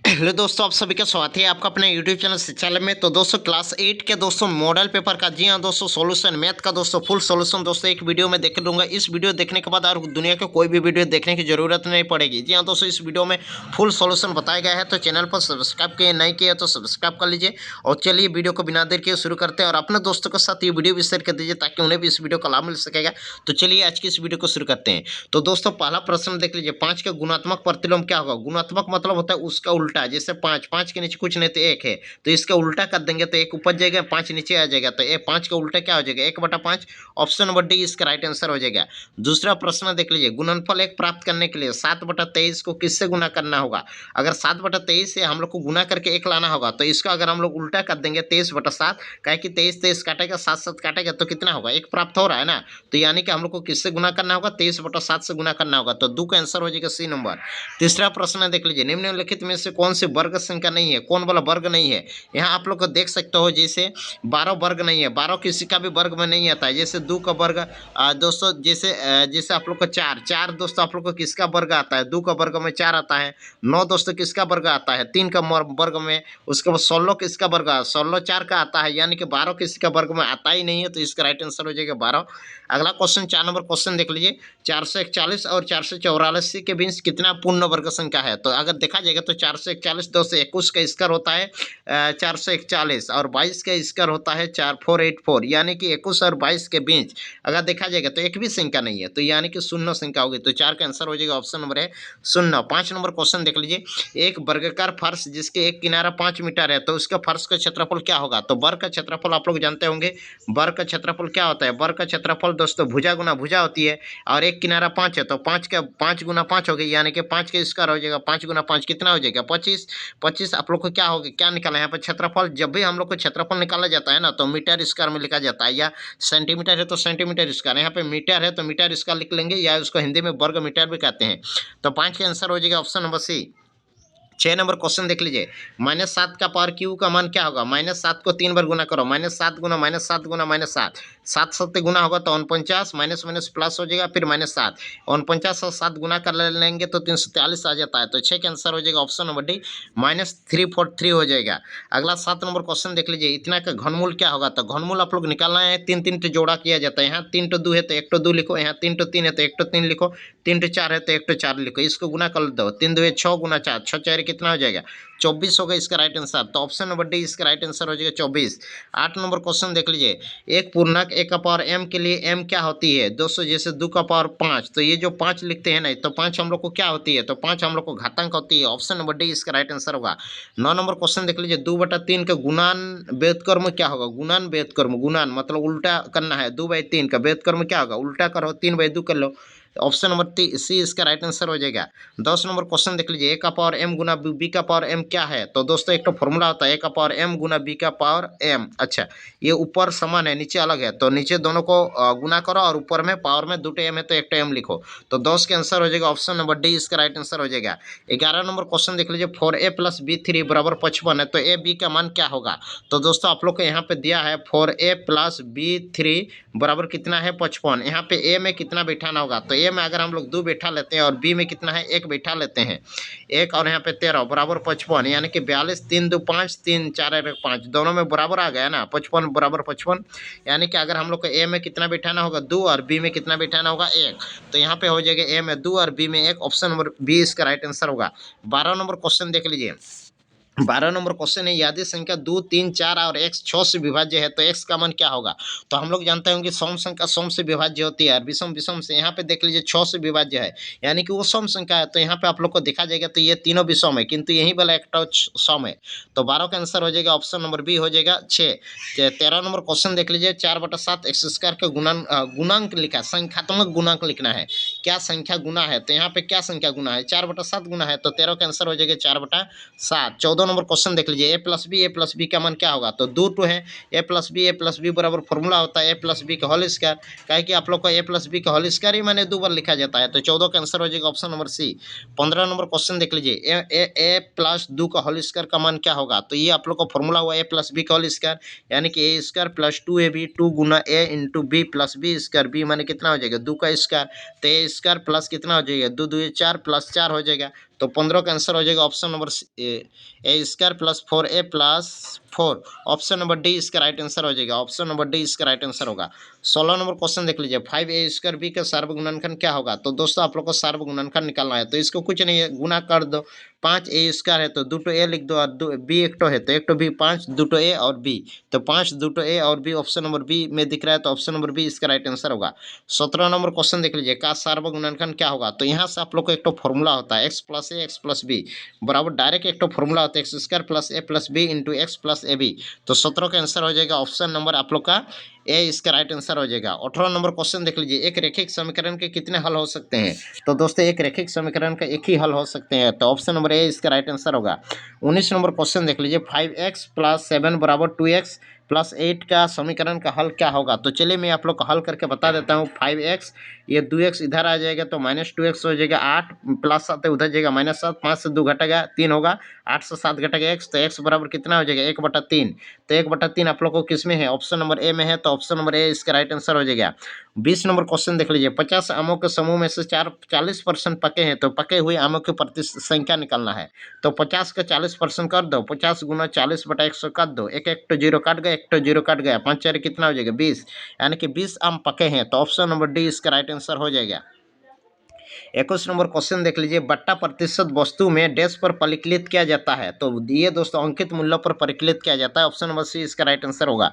Hello दोस्तों, आप सभी का स्वागत है आपका अपने यूट्यूब चैनल शिक्षा लैब में। तो दोस्तों क्लास 8 के दोस्तों मॉडल पेपर का, जी हाँ दोस्तों, सॉल्यूशन मैथ का दोस्तों फुल सॉल्यूशन दोस्तों एक वीडियो में देख लूँगा। इस वीडियो देखने के बाद और दुनिया के कोई भी वीडियो देखने की ज़रूरत नहीं पड़ेगी। जी हाँ दोस्तों, इस वीडियो में फुल सॉल्यूशन बताया गया है। तो चैनल पर सब्सक्राइब किए नहीं किए तो सब्सक्राइब कर लीजिए। और चलिए वीडियो को बिना देर किए शुरू करते हैं और अपने दोस्तों के साथ ये वीडियो भी शेयर कर दीजिए ताकि उन्हें भी इस वीडियो का लाभ मिल सकेगा। तो चलिए आज की इस वीडियो को शुरू करते हैं। तो दोस्तों पहला प्रश्न देख लीजिए, 5 का गुणात्मक प्रतिलोम क्या होगा। गुणात्मक मतलब होता है उसका उल्टा। जैसे 5 के नीचे कुछ नहीं तो 1 है, तो इसका उल्टा कर देंगे तो 1 ऊपर जाएगा, 5 नीचे आ जाएगा। तो ये 5 का उल्टा क्या हो जाएगा, 1/5। ऑप्शन नंबर डी इसका राइट आंसर हो जाएगा। दूसरा प्रश्न देख लीजिए, गुणनफल 1 प्राप्त करने के लिए 7/23 को किससे गुना करना होगा। अगर 7/23 से हम लोग को गुना करके 1 लाना होगा तो इसका अगर हम लोग उल्टा कर देंगे 23/7, काहे कि 23 काटेगा, 7 काटेगा तो कितना होगा, 1 प्राप्त हो रहा है ना। तो यानी कि हम लोग को किससे गुना करना होगा, 23/7 से गुना करना होगा। तो 2 का आंसर हो जाएगा सी नंबर। तीसरा प्रश्न देख लीजिए, निम्नलिखित में से कौन सी वर्ग संख्या नहीं है, कौन वाला वर्ग नहीं है। यहाँ आप लोग को देख सकते हो, जैसे 12 वर्ग नहीं है, 12 किसी का भी वर्ग में नहीं आता है। जैसे 2 का वर्ग दोस्तों, जैसे आप लोग को 4 दोस्तों आप लोग को किसका वर्ग आता है, 2 का वर्ग में 4 आता है। 9 दोस्तों किसका वर्ग आता है, 3 का वर्ग में। उसके बाद 16 किसका वर्ग आता है, 16 4 का आता है। यानी कि 12 किसी का वर्ग में आता ही नहीं है, तो इसका राइट आंसर हो जाएगा 12। अगला क्वेश्चन 4 नंबर क्वेश्चन देख लीजिए, 441 और 484 के बीच कितना पूर्ण वर्ग संख्या है। तो अगर देखा जाएगा तो 441 दोस्तों 21 का स्क्वायर होता है 441, और 22 का स्क्वायर होता है 4484। यानी कि 21 और 22 के बीच अगर देखा जाएगा तो एक भी संख्या नहीं है, तो यानी कि शून्य संख्या होगी। तो 4 का आंसर हो जाएगा ऑप्शन नंबर है शून्य। 5 नंबर क्वेश्चन देख लीजिए, एक वर्गाकार फर्श जिसके एक किनारा 5 मीटर है, तो उसका फर्श का क्षेत्रफल क्या होगा। तो वर्ग का क्षेत्रफल आप लोग जानते होंगे, वर्ग का क्षेत्रफल क्या होता है। वर्ग का क्षेत्रफल दोस्तों भुजा गुना भुजा होती है, और एक किनारा 5 है, तो 5 का 5 गुना 5 हो गई, यानी कि 5 का स्क्वायर हो जाएगा। 5 गुना 5 कितना हो जाएगा, 25। 25 आप लोग को क्या होगा, क्या निकाला है यहाँ पर क्षेत्रफल। जब भी हम लोग को क्षेत्रफल निकाला जाता है ना, तो मीटर स्क्वायर में लिखा जाता है, या सेंटीमीटर है तो सेंटीमीटर स्क्वायर, यहाँ पे मीटर है तो मीटर स्क्वायर लिख लेंगे, या उसको हिंदी में वर्ग मीटर भी कहते हैं। तो 5 का आंसर हो जाएगा option number C. 6 number question देख लीजिए, -7 का पावर क्यू का मान क्या होगा। -7 को 3 बार गुना करो, -7 गुना -7 गुना -7, 7 7 गुना होगा तो 49, माइनस माइनस प्लस हो जाएगा, फिर -7, 49 और 7 गुना कर लेंगे तो 343 आ जाता है। तो 6 का आंसर हो जाएगा ऑप्शन नंबर डी, -343 हो जाएगा। अगला 7 नंबर क्वेश्चन देख लीजिए, इतना का घनमूल क्या होगा। तो घनमूल आप लोग निकालना है, 3 3 तो जोड़ा किया जाता है। यहाँ 3 तो 2 है तो 1 तो 2 लिखो, यहाँ 3 तो 3 है तो 1 तो 3 लिखो, 3 तो 4 है तो 1 तो 4 लिखो। इसको गुना कर दो, 3 2 6 गुना 4, 6 4 कितना हो जाएगा, 24 होगा इसका राइट आंसर। तो ऑप्शन नंबर डी इसका राइट आंसर हो जाएगा 24। 8 नंबर क्वेश्चन देख लीजिए, एक पूर्णांक a का पावर m के लिए m क्या होती है दोस्तों। जैसे 2 का पावर 5, तो ये जो 5 लिखते हैं ना, तो 5 हम लोग को क्या होती है, तो 5 हम लोग को घातांक होती है। ऑप्शन नंबर डी इसका राइट आंसर होगा। 9 नंबर क्वेश्चन देख लीजिए, 2/3 का गुणान व्युत्क्रम क्या होगा। गुणान व्युत्क्रम, गुणान मतलब उल्टा करना है, 2/3 का व्युत्क्रम क्या होगा, उल्टा करो, 3/2 कर लो। ऑप्शन नंबर सी इसका राइट आंसर हो जाएगा। 10 नंबर क्वेश्चन देख लीजिए, ए का पावर m गुना बी का पावर m क्या है। तो दोस्तों एक तो फॉर्मूला होता है, ए का पावर m गुना बी का पावर m। अच्छा, ये ऊपर समान है नीचे अलग है, तो नीचे दोनों को गुना करो, और ऊपर में पावर में 2 m है तो 1 m लिखो। तो 10 के आंसर हो जाएगा ऑप्शन नंबर डी इसका राइट आंसर हो जाएगा। 11 नंबर क्वेश्चन देख लीजिए, 4a + b3 = 55 है, तो ए बी का मान क्या होगा। तो दोस्तों आप लोग को यहाँ पे दिया है 4a + b3 बराबर कितना है 55। यहाँ पे ए में कितना बैठाना होगा, तो ए में अगर हम लोग 2 बैठा लेते हैं, और बी में कितना है 1 बैठा लेते हैं, 1 और यहाँ पे 13 बराबर 55, यानी कि 42 3 2 5 3 4 1 5, दोनों में बराबर आ गया ना, 55 बराबर 55। यानी कि अगर हम लोग को ए में कितना बैठाना होगा 2, और बी में कितना बैठाना होगा 1, तो यहाँ पे हो जाएगा ए में 2 और बी में 1। ऑप्शन नंबर बी इसका राइट आंसर होगा। 12 नंबर क्वेश्चन देख लीजिए, 12 नंबर क्वेश्चन है, यादी संख्या 2 3 4 और x 6 से विभाज्य है, तो x का मान क्या होगा। तो हम लोग जानते होंगे सम संख्या सम से विभाज्य होती है, और विषम विषम से। यहाँ पे देख लीजिए 6 से विभाज्य है, यानी कि वो सम संख्या है। तो यहाँ पे आप लोग को देखा जाएगा तो ये तीनों विषम है, किंतु यही वाला एक सम है। तो 12 का आंसर हो जाएगा ऑप्शन नंबर बी हो जाएगा 6। 13 नंबर क्वेश्चन देख लीजिए, 4/7 x² का गुणांक लिखा, संख्यात्मक गुणांक लिखना है, क्या संख्या गुना है। तो यहाँ पे क्या संख्या गुना है, 4/7 गुना है, तो 13 का आंसर हो जाएगा 4/7। 14 नंबर क्वेश्चन देख लीजिए, a + b का मान क्या होगा। तो 2 टू है, a + b बराबर फॉर्मूला होता है a + b का होल स्क्वायर, काहे कि आप लोग को a + b का होल स्क्वायर ही मैंने 2 बार लिखा जाता है। तो 14 का आंसर हो जाएगा option number C. 15 number question देख लीजिए, a + 2 का होल स्क्वायर का मान क्या होगा। तो ये आप लोग को फॉर्मूला हुआ a + b का होल स्क्वायर, यानी कि a² + 2ab 2 Guna a × b + b², b माने कितना हो जाएगा 2 का स्क्वायर, तो a² प्लस कितना हो जाएगा 2 2 4 + 4 हो जाएगा। तो 15 का आंसर हो जाएगा option number A square plus 4a plus 4। Option number D इसका राइट आंसर हो जाएगा। ऑप्शन नंबर डी इसका राइट आंसर होगा। 16 नंबर क्वेश्चन देख लीजिए, 5a स्क्वायर बी का सार्वगुणनखंड क्या होगा। तो दोस्तों आप लोग को सार्वगुणनखंड निकालना है, तो इसको कुछ नहीं है, गुना कर दो। 5a स्क्वायर है तो 2 ए लिख दो, और बी एक है तो 1 बी, 5 2 ए और बी, तो 5 2 ए और बी ऑप्शन नंबर बी में दिख रहा है, तो ऑप्शन नंबर बी इसका राइट आंसर होगा। 17 नंबर क्वेश्चन देख लीजिए, का सार्वगुणनखंड क्या होगा। तो यहाँ से आप लोग को एक तो फॉर्मूला होता है x plus a x plus b बराबर डायरेक्ट एक तो फॉर्मूला होता है x square plus a plus b into x plus a b. तो 17 का आंसर हो जाएगा ऑप्शन नंबर आप लोग का ए इसका राइट आंसर हो जाएगा। 18 नंबर क्वेश्चन देख लीजिए, एक रैखिक समीकरण के कितने हल हो सकते हैं। तो दोस्तों एक रैखिक समीकरण का एक ही हल हो सकते हैं, तो ऑप्शन नंबर ए इसका राइट आंसर होगा। 19 नंबर क्वेश्चन देख लीजिए, 5x प्लस 7 बराबर 2x प्लस 8 का समीकरण का हल क्या होगा। तो चलिए मैं आप लोग को हल करके बता देता हूँ। 5x ये 2x इधर आ जाएगा तो -2x हो जाएगा, 8 प्लस 7 उधर जाएगा -7, 5 से 2 घटेगा 3 होगा, 8 से 7 घटेगा x, तो x बराबर कितना हो जाएगा 1/3। तो 1/3 आप लोग को किस में है, ऑप्शन नंबर ए में है, तो ऑप्शन नंबर ए इसका राइट आंसर हो जाएगा। 20 नंबर क्वेश्चन देख लीजिए, 50 आमों के समूह में से 40% पके हैं, तो पके हुए आमों की प्रति संख्या निकालना है। तो 50 का 40% कर दो, 50 गुना 40/100 कर दो, एक एक तो जीरो कट गया, एक तो जीरो कट गया, 5 4 कितना हो जाएगा 20, यानी कि 20 आम पके हैं, तो ऑप्शन नंबर डी इसका राइट आंसर हो जाएगा। 21 नंबर क्वेश्चन देख लीजिए, बट्टा प्रतिशत वस्तु में डैश पर परिकलित किया जाता है। तो ये दोस्तों अंकित मूल्यों पर परिकलित किया जाता है, ऑप्शन नंबर सी इसका राइट आंसर होगा।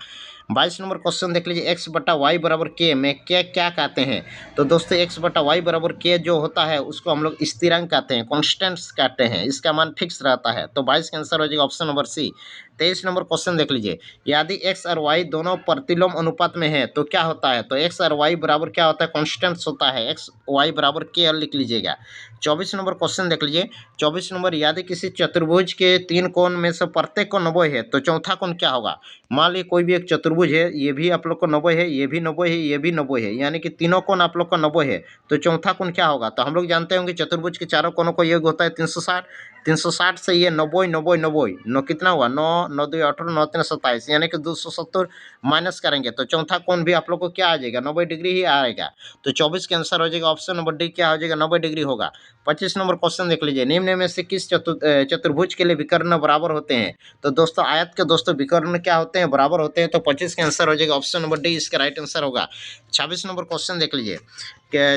22 नंबर क्वेश्चन देख लीजिए, एक्स बटा वाई बराबर के में क्या क्या कहते हैं। तो दोस्तों एक्स बटा वाई बराबर के जो होता है उसको हम लोग स्थिरांक कहते हैं, कॉन्स्टेंट्स कहते हैं, इसका मान फिक्स रहता है, तो 22 का आंसर हो जाएगा option number C. 23 number question देख लीजिए, यदि एक्स और वाई दोनों प्रतिलोम अनुपात में है तो क्या होता है। तो एक्स और वाई बराबर क्या होता है, कॉन्स्टेंट्स होता है, एक्स वाई बराबर के एल लिख लीजिएगा। 24 नंबर क्वेश्चन देख लीजिए, 24 नंबर, यदि किसी चतुर्भुज के 3 कोण में से प्रत्येक को 90 है तो चौथा कोण क्या होगा। मान लीजिए कोई भी एक चतुर्भुज है, ये भी आप लोग को 90 है, ये भी 90 है, ये भी 90 है, यानी कि तीनों कोण आप लोग का 90 है, तो चौथा कोण क्या होगा। तो हम लोग जानते होंगे चतुर्भुज के चारों कोणों को योग होता है 360, 360 से ये 90 90 90 नौ कितना हुआ, 9 9 2 18 9 3 27, यानी कि 270 माइनस करेंगे तो चौथा कोण भी आप लोग को क्या आ जाएगा, 90 डिग्री ही आएगा। तो 24 का आंसर हो जाएगा ऑप्शन नंबर डी क्या हो जाएगा, 90 डिग्री होगा। 25 नंबर क्वेश्चन देख लीजिए, निम्न में से किस चतुर्भुज के लिए विकर्ण बराबर होते हैं। तो दोस्तों आयत के दोस्तों विकर्ण क्या होते हैं, बराबर होते हैं, तो 25 का आंसर हो जाएगा ऑप्शन नंबर डी इसका राइट आंसर होगा। 26 नंबर क्वेश्चन देख लीजिए,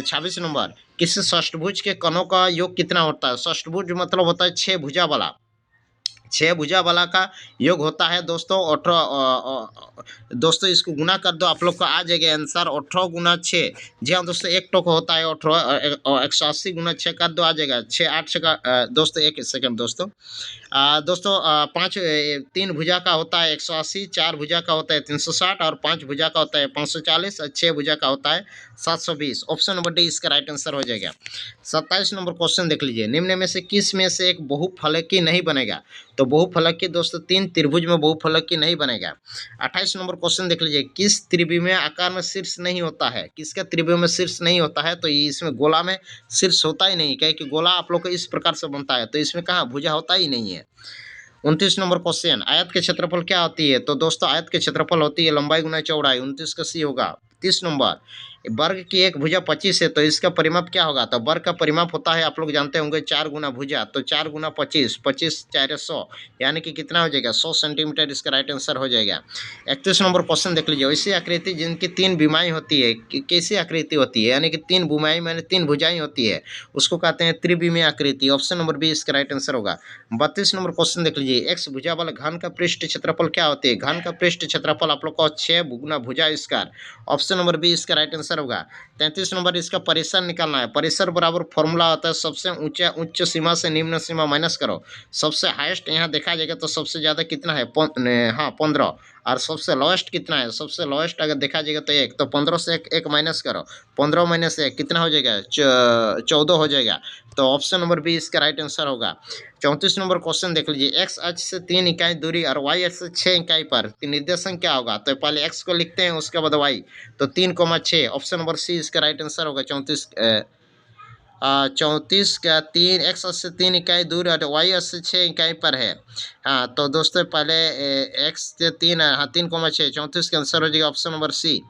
26 नंबर, किसी षष्ठभुज के कणों का योग कितना होता है। षष्ठभुज मतलब होता है 6 भुजा वाला, 6 भुजा वाला का योग होता है दोस्तों 18। दोस्तों इसको गुना कर दो, आप लोग को आ जाएगा आंसर 18 गुना 6। जी हाँ दोस्तों, एक टोक होता है 18, 180 गुना 6 कर दो, आ जाएगा 6 8 से का दोस्तों एक सेकंड दोस्तों, दोस्तों 3 भुजा का होता है 180, 4 भुजा का होता है 360 और 5 भुजा का होता है 540 और 6 भुजा का होता है 720। ऑप्शन नंबर डी इसका राइट आंसर हो जाएगा। 27 नंबर क्वेश्चन देख लीजिए, निम्न में से किस में से एक बहुफलकी नहीं बनेगा। तो बहुफलकी दोस्तों 3 त्रिभुज में बहुफलकी नहीं बनेगा। 28 नंबर क्वेश्चन देख लीजिए, किस त्रिविमीय आकार में शीर्ष नहीं होता है। किसका त्रिविमीय में शीर्ष नहीं होता है, तो इसमें गोला में शीर्ष होता ही नहीं, क्या कि गोला आप लोग को इस प्रकार से बनता है, तो इसमें कहाँ भुजा होता ही नहीं है। 29 नंबर क्वेश्चन, आयत के क्षेत्रफल क्या होती है। तो दोस्तों आयत के क्षेत्रफल होती है लंबाई गुना चौड़ाई, 29 का सी होगा। 30 नंबर, वर्ग की एक भुजा 25 है तो इसका परिमाप क्या होगा। तो वर्ग का परिमाप होता है आप लोग जानते होंगे 4 गुना भुजा, तो 4 गुना 25, 25 4 100, यानी कि कितना हो जाएगा 100 सेंटीमीटर, इसका राइट आंसर हो जाएगा। 31 नंबर क्वेश्चन देख लीजिए, ऐसी आकृति जिनकी 3 विमाएँ होती है, कैसी आकृति होती है, यानी कि 3 विमाएँ मैंने 3 भुजाएँ होती है, उसको कहते हैं त्रिविमीय आकृति। ऑप्शन नंबर बी इसका राइट आंसर होगा। 32 नंबर क्वेश्चन देख लीजिए, एक्स भुजा वाला घन का पृष्ठ क्षेत्रफल क्या होती है। घन का पृष्ठ क्षेत्रफल आप लोग को 6 गुना भुजा स्क्वायर, ऑप्शन नंबर बी इसका राइट आंसर होगा। 33 नंबर, इसका परिसर निकालना है। परिसर बराबर फॉर्मूला होता है सबसे ऊंचा उच्च सीमा से निम्न सीमा माइनस करो। सबसे हाईएस्ट यहाँ देखा जाएगा तो सबसे ज़्यादा कितना है, हाँ 15, और सबसे लोएस्ट कितना है, सबसे लोएस्ट अगर देखा जाएगा तो 1, तो 15 से एक माइनस करो, 15 माइनस 1 कितना हो जाएगा 14 हो जाएगा। तो ऑप्शन नंबर बी इसका राइट आंसर होगा। 34 नंबर क्वेश्चन देख लीजिए, एक्स अक्ष से 3 इकाई दूरी और वाई अक्ष से 6 इकाई पर निर्देशांक क्या होगा। तो पहले एक्स को लिखते हैं उसके बाद वाई, तो 3,6, ऑप्शन नंबर सी इसका राइट आंसर होगा। 34 का 3 एक्स अक्ष से 3 इकाई दूर और वाई अक्ष से 6 इकाई पर है। हाँ तो दोस्तों पहले एक्स से 3 है, हाँ 3,6, 34 का आंसर हो जाएगा option number C.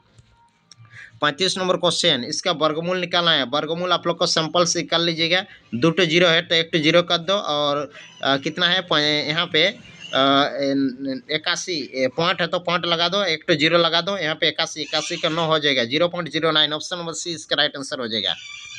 35 number question, इसका वर्गमूल निकालना है। वर्गमूल आप लोग को सिंपल से निकाल लीजिएगा। 2 जीरो है तो 1 जीरो कर दो और कितना है यहाँ पे 81 पॉइंट है तो पॉइंट लगा दो, 1 जीरो लगा दो। यहाँ पे 81 81 का 9 हो जाएगा 0.09। ऑप्शन नंबर सी इसका राइट आंसर हो जाएगा।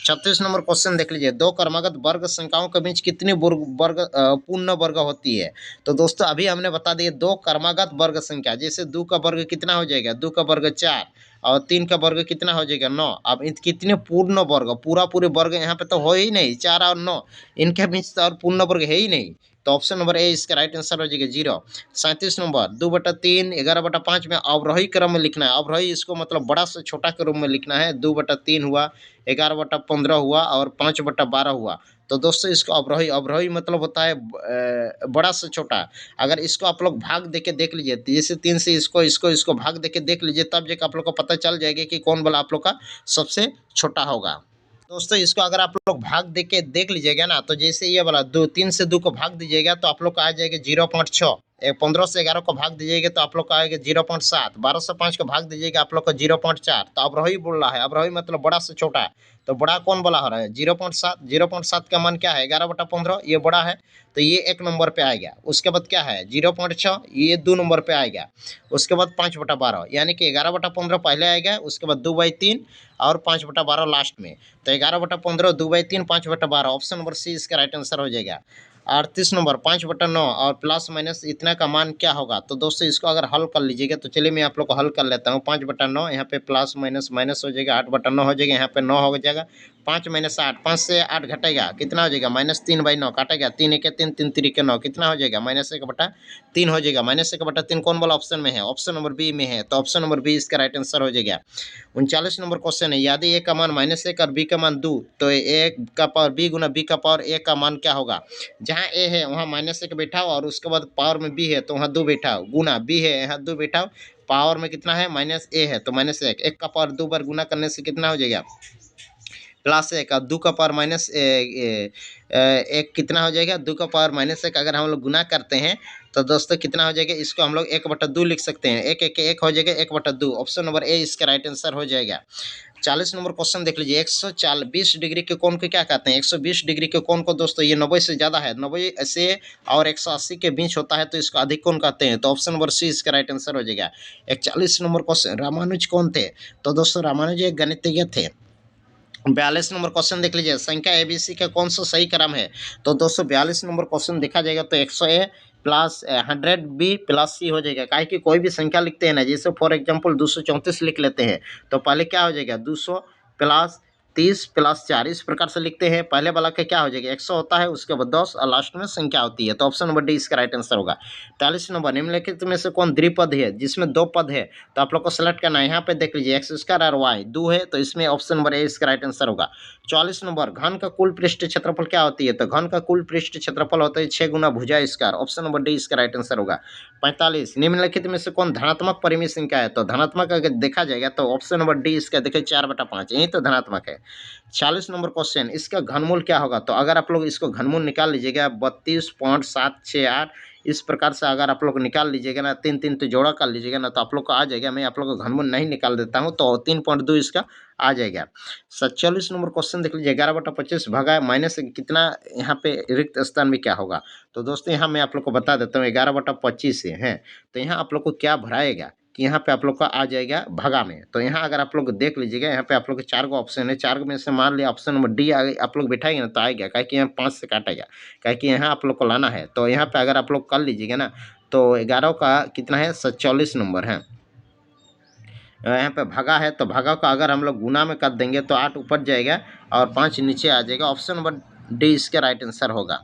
36 नंबर क्वेश्चन देख लीजिए, दो क्रमागत वर्ग संख्याओं के बीच कितनी पूर्ण वर्ग होती है। तो दोस्तों अभी हमने बता दिए दो क्रमागत वर्ग संख्या, जैसे 2 का वर्ग कितना हो जाएगा, 2 का वर्ग 4 और 3 का वर्ग कितना हो जाएगा 9। अब कितने पूर्ण वर्ग, पूरे वर्ग यहाँ पे तो हो ही नहीं, 4 और 9 इनके बीच तो और पूर्ण वर्ग है ही नहीं। तो ऑप्शन नंबर ए इसका राइट आंसर हो जाएगा 0। 37 नंबर 2/3 11/5 में अवरोही क्रम में लिखना है। अवरोही इसको मतलब बड़ा से छोटा के रूप में लिखना है। 2/3 हुआ, 11/15 हुआ और 5/12 हुआ। तो दोस्तों इसको अवरोही, अवरोही मतलब होता है बड़ा से छोटा। अगर इसको आप लोग भाग देके देख लीजिए, जैसे 3 से इसको भाग देके देख लीजिए, तब जाकर आप लोग को पता चल जाएगा कि कौन वाला आप लोग का सबसे छोटा होगा। दोस्तों इसको अगर आप लोग भाग दे के देख लीजिएगा ना, तो जैसे ये वाला 3 से 2 को भाग दीजिएगा तो आप लोग का आ जाएगा 0.6। 15 से 11 को भाग दीजिएगा तो आप लोग का आएगा 0.7। 12 से 5 को भाग दीजिएगा आप लोग को 0.4। तो अवरोही बोल रहा है, अवरोही मतलब बड़ा से छोटा है। तो बड़ा कौन बोला हो रहा है 0.7। 0.7 का मान क्या है 11/15, ये बड़ा है तो ये 1 नंबर पे आएगा। उसके बाद क्या है 0.6, ये 2 नंबर पे आएगा। उसके बाद 5/12 यानी कि 11/15 पहले आएगा, उसके बाद 2/3 और 5/12 लास्ट में। तो 11/15 2/3 5/12 ऑप्शन नंबर सी इसका राइट आंसर हो जाएगा। 38 नंबर 5/9 और प्लस माइनस इतना का मान क्या होगा। तो दोस्तों इसको अगर हल कर लीजिएगा तो चलिए मैं आप लोग को हल कर लेता हूँ। 5/9 यहाँ पे प्लस माइनस माइनस हो जाएगा, 8/9 हो जाएगा, यहाँ पे 9 हो जाएगा। 5 - 8, 5 से 8 घटेगा कितना हो जाएगा -3/9 काटेगा, 3 1 3 3 3 9 कितना हो जाएगा -1/3 हो जाएगा। -1/3 कौन वाला ऑप्शन में है, ऑप्शन नंबर बी में है। तो ऑप्शन नंबर बी इसका राइट आंसर हो जाएगा। 39 नंबर क्वेश्चन है, यदि ए का मान -1 और बी का मान 2 तो ए का पावर बी गुना बी का पावर ए का मान क्या होगा। जहाँ ए है वहाँ -1 बैठाओ और उसके बाद पावर में बी है तो वहाँ 2 बैठाओ, गुना बी है यहाँ 2 बैठाओ, पावर में कितना है -a है तो -1। 1 का पावर 2 बार गुना करने से कितना हो जाएगा +1 और 2 का पावर -1 कितना हो जाएगा 2 का पावर -1। अगर हम लोग गुना करते हैं तो दोस्तों कितना हो जाएगा, इसको हम लोग 1/2 लिख सकते हैं। 1 1 1 हो जाएगा 1/2। ऑप्शन नंबर ए इसका राइट आंसर हो जाएगा। 40 नंबर क्वेश्चन देख लीजिए, 120 डिग्री के कोण को क्या कहते हैं। 120 डिग्री के कोण को दोस्तों ये 90 से ज़्यादा है, 90 से और 180 के बीच होता है तो इसको अधिक कोण कहते हैं। तो ऑप्शन नंबर सी इसका राइट आंसर हो जाएगा। 41 नंबर क्वेश्चन, रामानुज कौन थे। तो दोस्तों रामानुज एक गणितज्ञ थे। 42 नंबर क्वेश्चन देख लीजिए, संख्या एबीसी का कौन सा सही क्रम है। तो दोस्तों 42 नंबर क्वेश्चन देखा जाएगा तो 100A plus 100B plus C हो जाएगा। काहे कि कोई भी संख्या लिखते हैं ना, जैसे फॉर एग्जांपल 234 लिख लेते हैं तो पहले क्या हो जाएगा 200 प्लस 30 प्लस 4 इस प्रकार से लिखते हैं। पहले वाला का क्या हो जाएगा 100 होता है, उसके बाद 10 और लास्ट में संख्या होती है। तो ऑप्शन नंबर डी इसका राइट आंसर होगा। 43 नंबर, निम्नलिखित में से कौन द्विपद है जिसमें 2 पद है। तो आप लोग को सेलेक्ट करना है। यहाँ पे देख लीजिए x² और y 2 है तो इसमें ऑप्शन नंबर ए इसका राइट आंसर होगा। 44 नंबर, घन का कुल पृष्ठ क्षेत्रफल क्या होती है। तो घन का कुल पृष्ठ क्षेत्रफल होता है 6 गुना भुजा स्क्वायर। ऑप्शन नंबर डी इसका राइट आंसर होगा। 45, निम्नलिखित में से कौन धनात्मक परिमेय संख्या है। तो धनात्मक अगर देखा जाएगा तो ऑप्शन नंबर डी इसका देखिए 4/5 यही तो धनात्मक है। 46 नंबर क्वेश्चन, इसका घनमूल क्या होगा। तो अगर आप लोग इसको घनमूल निकाल लीजिएगा 32.768 इस प्रकार से अगर आप लोग निकाल लीजिएगा ना, 3 3 तो जोड़ा कर लीजिएगा ना तो आप लोग को आ जाएगा। मैं आप लोग को घनमूल नहीं निकाल देता हूँ तो 3.2 इसका आ जाएगा। 47 नंबर क्वेश्चन देख लीजिए, 11/25 भगा माइनस कितना यहाँ पे रिक्त स्थान में क्या होगा। तो दोस्तों यहाँ मैं आप लोग को बता देता हूँ 11/25 से है तो यहाँ आप लोग को क्या भराएगा कि यहाँ पे आप लोग का आ जाएगा भगा में। तो यहाँ अगर आप लोग देख लीजिएगा यहाँ पे आप लोग के 4 गो ऑप्शन है, 4 में से मान लिया ऑप्शन नंबर डी आप लोग बिठाएंगे ना तो आएगा, काहे कि यहाँ 5 से काटेगा, काहे कि यहाँ आप लोग को लाना है। तो यहाँ पे अगर आप लोग कर लीजिएगा ना तो 11 का कितना है 47 नंबर है। यहाँ पे भगा है तो भगा का अगर हम लोग गुना में कर देंगे तो 8 ऊपर जाएगा और 5 नीचे आ जाएगा। ऑप्शन नंबर डी इसका राइट आंसर होगा।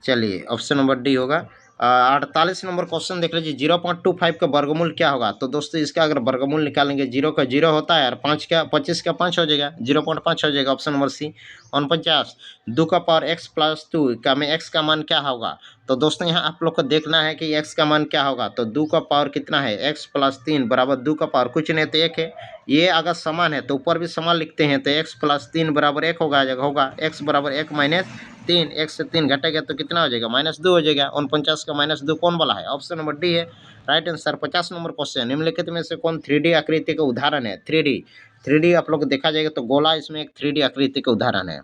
चलिए ऑप्शन नंबर डी होगा। 48 नंबर क्वेश्चन देख लीजिए, 0.25 का वर्गमूल क्या होगा। तो दोस्तों इसका अगर वर्गमूल निकालेंगे 0 का 0 होता है और 5 का 25 का 5 हो जाएगा, 0.5 हो जाएगा। ऑप्शन नंबर सी। 49, 2 का पावर x + 2 का में x का मान क्या होगा। तो दोस्तों यहाँ आप लोग को देखना है कि x का मान क्या होगा। तो 2 का पावर कितना है, x प्लस 3 बराबर 2 का पावर कुछ नहीं तो 1 है। ये अगर समान है तो ऊपर भी समान लिखते हैं, तो x प्लस 3 बराबर 1 होगा x बराबर 1 माइनस 3, 1 से 3 घटेगा तो कितना हो जाएगा, -2 हो जाएगा। 49 का -2 कौन वाला है, ऑप्शन नंबर डी है राइट आंसर। 50 नंबर क्वेश्चन, निम्नलिखित में से कौन 3D आकृति का उदाहरण है। 3D आप लोग को देखा जाएगा तो गोला इसमें एक 3D आकृति का उदाहरण है।